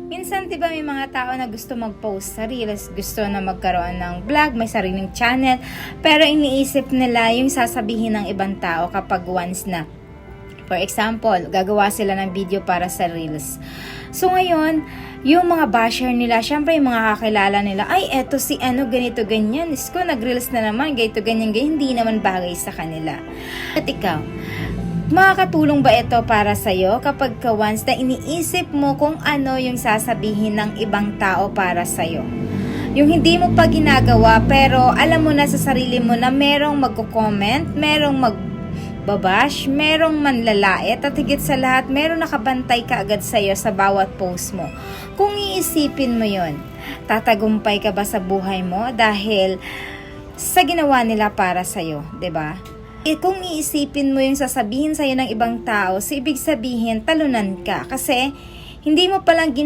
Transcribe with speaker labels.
Speaker 1: Minsan, 'di ba, may mga tao na gusto mag-post sa Reels, gusto na magkaroon ng vlog, may sariling channel, pero iniisip nila yung sasabihin ng ibang tao kapag once na, for example, gagawa sila ng video para sa Reels. So ngayon, yung mga basher nila, syempre yung mga kakilala nila, ay eto si ano, ganito, ganyan, isko, nag-Reels na naman, ganito, ganyan, ganyan, hindi naman bagay sa kanila. At ikaw, makakatulong ba ito para sa'yo kapag once na iniisip mo kung ano yung sasabihin ng ibang tao para sa'yo? Yung hindi mo pa ginagawa pero alam mo na sa sarili mo na merong magko-comment, merong magbabash, merong manlalait at higit sa lahat merong nakabantay kaagad sa'yo sa bawat post mo. Kung iisipin mo yon, tatagumpay ka ba sa buhay mo dahil sa ginawa nila para sa'yo, 'di ba? Kung iisipin mo yung sasabihin sa'yo ng ibang tao, so ibig sabihin, talunan ka. Kasi, hindi mo palang